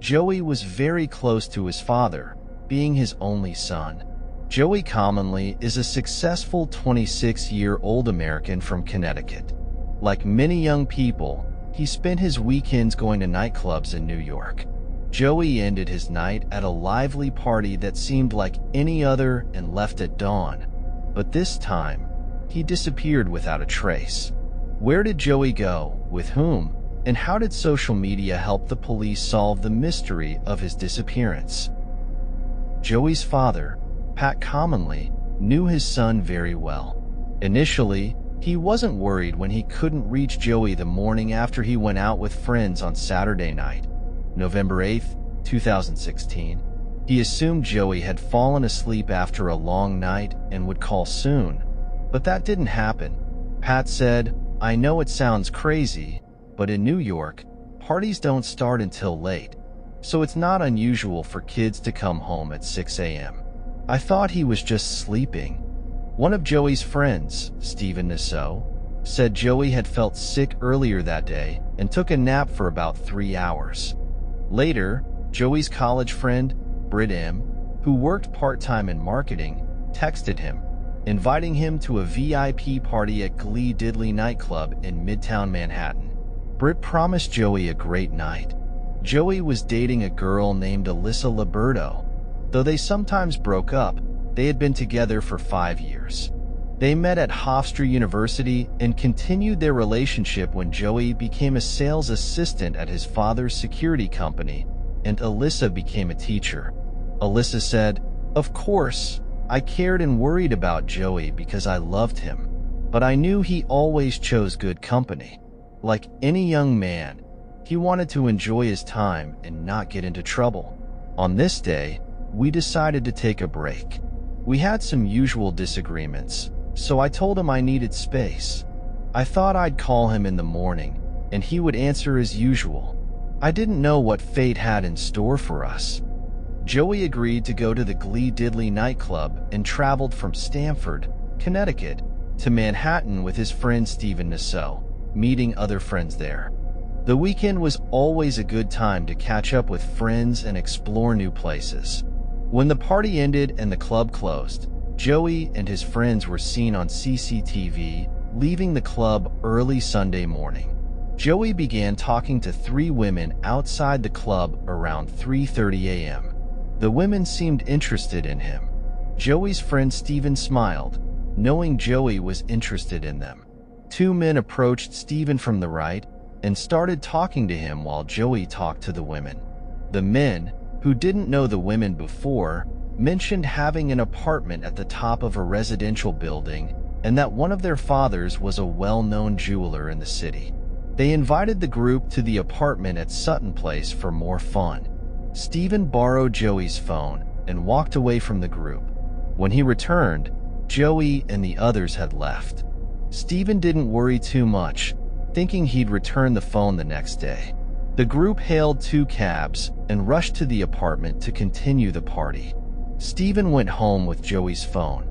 Joey was very close to his father, being his only son. Joey Comunale is a successful 26-year-old American from Connecticut. Like many young people, he spent his weekends going to nightclubs in New York. Joey ended his night at a lively party that seemed like any other and left at dawn. But this time, he disappeared without a trace. Where did Joey go, with whom, and how did social media help the police solve the mystery of his disappearance? Joey's father, Pat Comunale, knew his son very well. Initially, he wasn't worried when he couldn't reach Joey the morning after he went out with friends on Saturday night, November 8, 2016. He assumed Joey had fallen asleep after a long night and would call soon, but that didn't happen. Pat said, "I know it sounds crazy, but in New York, parties don't start until late, so it's not unusual for kids to come home at 6 a.m. I thought he was just sleeping." One of Joey's friends, Stephen Nasso, said Joey had felt sick earlier that day and took a nap for about 3 hours. Later, Joey's college friend, Britt M., who worked part-time in marketing, texted him, inviting him to a VIP party at Glee Diddley nightclub in Midtown Manhattan. Britt promised Joey a great night. Joey was dating a girl named Alyssa Liberto. Though they sometimes broke up, they had been together for 5 years. They met at Hofstra University and continued their relationship when Joey became a sales assistant at his father's security company, and Alyssa became a teacher. Alyssa said, "Of course, I cared and worried about Joey because I loved him, but I knew he always chose good company. Like any young man, he wanted to enjoy his time and not get into trouble. On this day, we decided to take a break. We had some usual disagreements, so I told him I needed space. I thought I'd call him in the morning, and he would answer as usual. I didn't know what fate had in store for us." Joey agreed to go to the Glee Diddley nightclub and traveled from Stamford, Connecticut, to Manhattan with his friend Stephen Nasso, meeting other friends there. The weekend was always a good time to catch up with friends and explore new places. When the party ended and the club closed, Joey and his friends were seen on CCTV leaving the club early Sunday morning. Joey began talking to 3 women outside the club around 3:30 a.m. The women seemed interested in him. Joey's friend Stephen smiled, knowing Joey was interested in them. 2 men approached Stephen from the right and started talking to him while Joey talked to the women. The men, who didn't know the women before, mentioned having an apartment at the top of a residential building and that one of their fathers was a well-known jeweler in the city. They invited the group to the apartment at Sutton Place for more fun. Stephen borrowed Joey's phone and walked away from the group. When he returned, Joey and the others had left. Stephen didn't worry too much, thinking he'd return the phone the next day. The group hailed 2 cabs and rushed to the apartment to continue the party. Stephen went home with Joey's phone.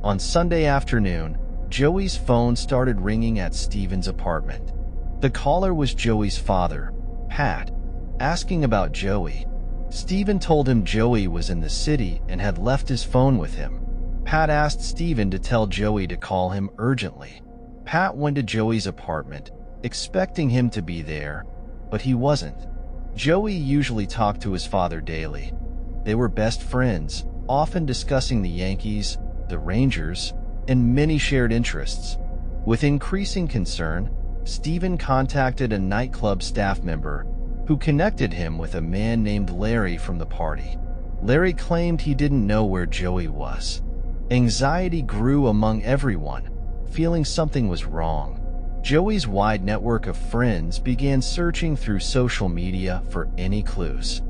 On Sunday afternoon, Joey's phone started ringing at Stephen's apartment. The caller was Joey's father, Pat, asking about Joey. Stephen told him Joey was in the city and had left his phone with him. Pat asked Stephen to tell Joey to call him urgently. Pat went to Joey's apartment, expecting him to be there, but he wasn't. Joey usually talked to his father daily. They were best friends, often discussing the Yankees, the Rangers, and many shared interests. With increasing concern, Stephen contacted a nightclub staff member who connected him with a man named Larry from the party. Larry claimed he didn't know where Joey was. Anxiety grew among everyone, feeling something was wrong. Joey's wide network of friends began searching through social media for any clues.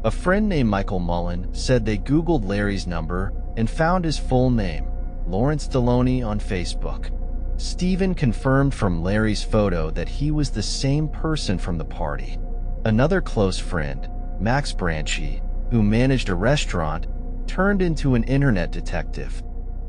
A friend named Michael Mullen said they Googled Larry's number and found his full name, Lawrence Deloney, on Facebook. Stephen confirmed from Larry's photo that he was the same person from the party. Another close friend, Max Branchy, who managed a restaurant, turned into an internet detective.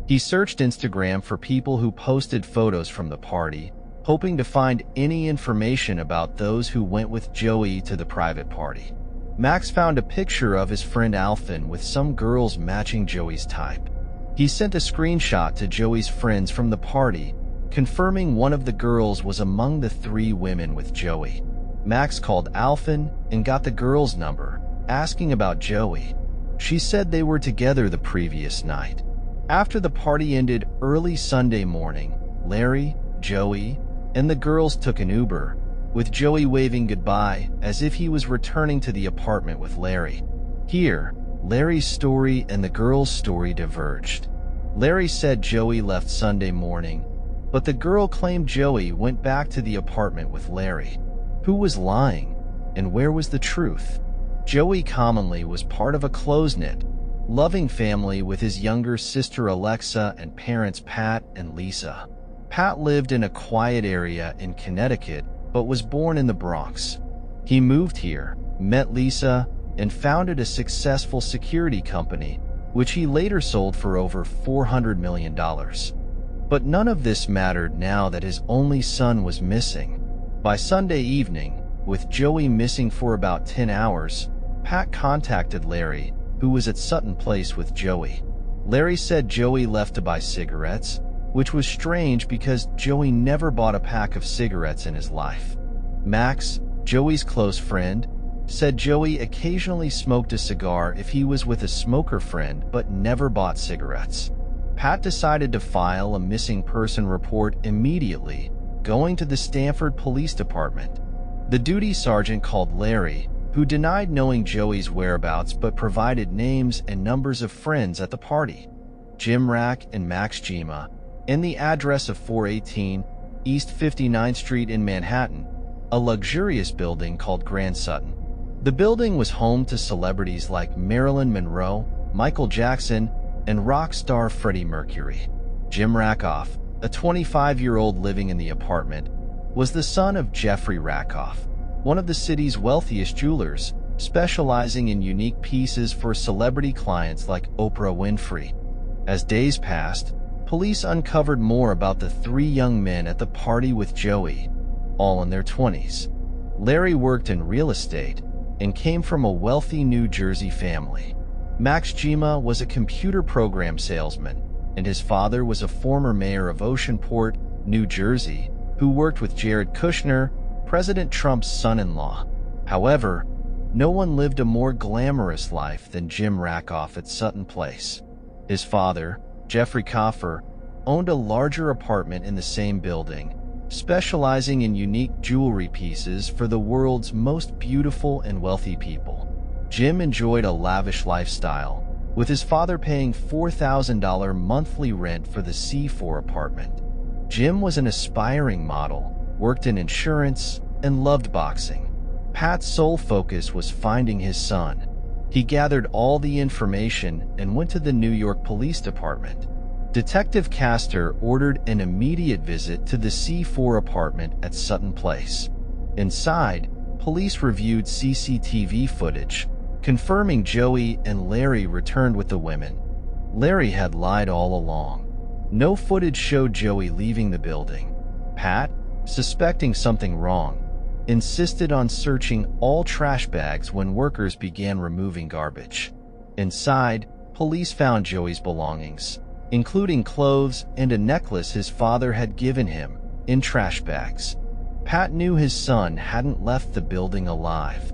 He searched Instagram for people who posted photos from the party, hoping to find any information about those who went with Joey to the private party. Max found a picture of his friend Alfin with some girls matching Joey's type. He sent a screenshot to Joey's friends from the party, confirming one of the girls was among the 3 women with Joey. Max called Alfin and got the girl's number, asking about Joey. She said they were together the previous night. After the party ended early Sunday morning, Larry, Joey, and the girls took an Uber, with Joey waving goodbye as if he was returning to the apartment with Larry. Here, Larry's story and the girl's story diverged. Larry said Joey left Sunday morning, but the girl claimed Joey went back to the apartment with Larry. Who was lying, and where was the truth? Joey Comunale was part of a close-knit, loving family with his younger sister Alexa and parents Pat and Lisa. Pat lived in a quiet area in Connecticut, but was born in the Bronx. He moved here, met Lisa, and founded a successful security company, which he later sold for over $400 million. But none of this mattered now that his only son was missing. By Sunday evening, with Joey missing for about 10 hours, Pat contacted Larry, who was at Sutton Place with Joey. Larry said Joey left to buy cigarettes, which was strange because Joey never bought a pack of cigarettes in his life. Max, Joey's close friend, said Joey occasionally smoked a cigar if he was with a smoker friend but never bought cigarettes. Pat decided to file a missing person report immediately, going to the Stamford Police Department. The duty sergeant called Larry, who denied knowing Joey's whereabouts but provided names and numbers of friends at the party: Jim Rack and Max Gima, and the address of 418 East 59th Street in Manhattan, a luxurious building called Grand Sutton. The building was home to celebrities like Marilyn Monroe, Michael Jackson, and rock star Freddie Mercury. Jim Rackoff, a 25-year-old living in the apartment, was the son of Jeffrey Rackoff, one of the city's wealthiest jewelers, specializing in unique pieces for celebrity clients like Oprah Winfrey. As days passed, police uncovered more about the 3 young men at the party with Joey, all in their 20s. Larry worked in real estate and came from a wealthy New Jersey family. Max Gima was a computer program salesman, and his father was a former mayor of Oceanport, New Jersey, who worked with Jared Kushner, President Trump's son-in-law. However, no one lived a more glamorous life than Jim Rackoff at Sutton Place. His father, Jeffrey Coffer, owned a larger apartment in the same building, specializing in unique jewelry pieces for the world's most beautiful and wealthy people. Jim enjoyed a lavish lifestyle, with his father paying $4,000 monthly rent for the C4 apartment. Jim was an aspiring model, worked in insurance, and loved boxing. Pat's sole focus was finding his son. He gathered all the information and went to the New York Police Department. Detective Castor ordered an immediate visit to the C4 apartment at Sutton Place. Inside, police reviewed CCTV footage, confirming Joey and Larry returned with the women. Larry had lied all along. No footage showed Joey leaving the building. Pat, suspecting something wrong, insisted on searching all trash bags when workers began removing garbage. Inside, police found Joey's belongings, including clothes and a necklace his father had given him, in trash bags. Pat knew his son hadn't left the building alive.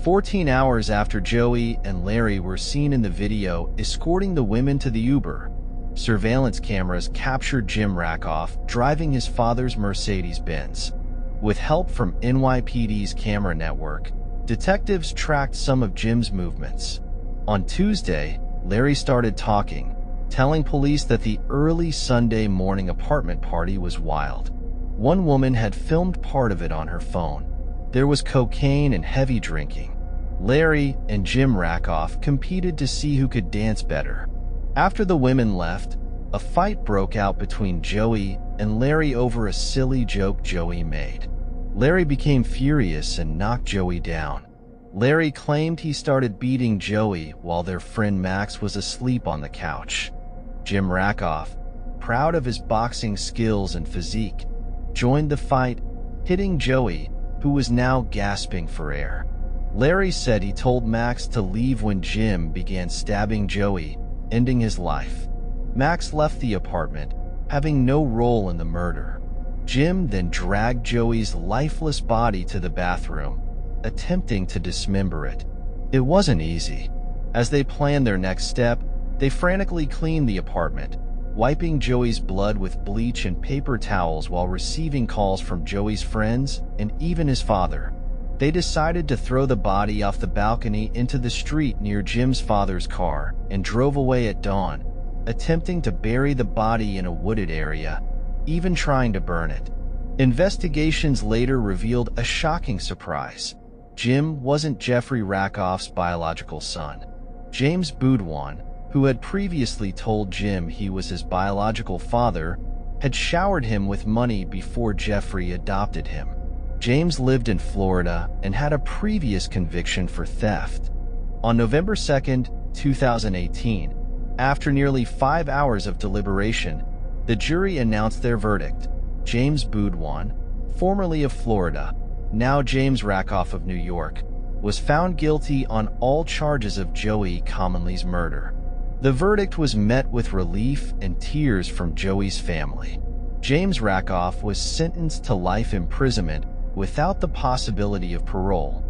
14 hours after Joey and Larry were seen in the video escorting the women to the Uber, surveillance cameras captured Jim Rackoff driving his father's Mercedes-Benz. With help from NYPD's camera network, detectives tracked some of Jim's movements. On Tuesday, Larry started talking, telling police that the early Sunday morning apartment party was wild. One woman had filmed part of it on her phone. There was cocaine and heavy drinking. Larry and Jim Rackoff competed to see who could dance better. After the women left, a fight broke out between Joey and Larry over a silly joke Joey made. Larry became furious and knocked Joey down. Larry claimed he started beating Joey while their friend Max was asleep on the couch. Jim Rackoff, proud of his boxing skills and physique, joined the fight, hitting Joey, who was now gasping for air. Larry said he told Max to leave when Jim began stabbing Joey, ending his life. Max left the apartment, having no role in the murder. Jim then dragged Joey's lifeless body to the bathroom, attempting to dismember it. It wasn't easy. As they planned their next step, they frantically cleaned the apartment, wiping Joey's blood with bleach and paper towels while receiving calls from Joey's friends and even his father. They decided to throw the body off the balcony into the street near Jim's father's car and drove away at dawn, attempting to bury the body in a wooded area, even trying to burn it. Investigations later revealed a shocking surprise. Jim wasn't Jeffrey Rakoff's biological son. James Boudouin, who had previously told Jim he was his biological father, had showered him with money before Jeffrey adopted him. James lived in Florida and had a previous conviction for theft. On November 2, 2018, after nearly 5 hours of deliberation, the jury announced their verdict. James Boudouin, formerly of Florida, now James Rakoff of New York, was found guilty on all charges of Joey Comunale's murder. The verdict was met with relief and tears from Joey's family. James Rakoff was sentenced to life imprisonment without the possibility of parole.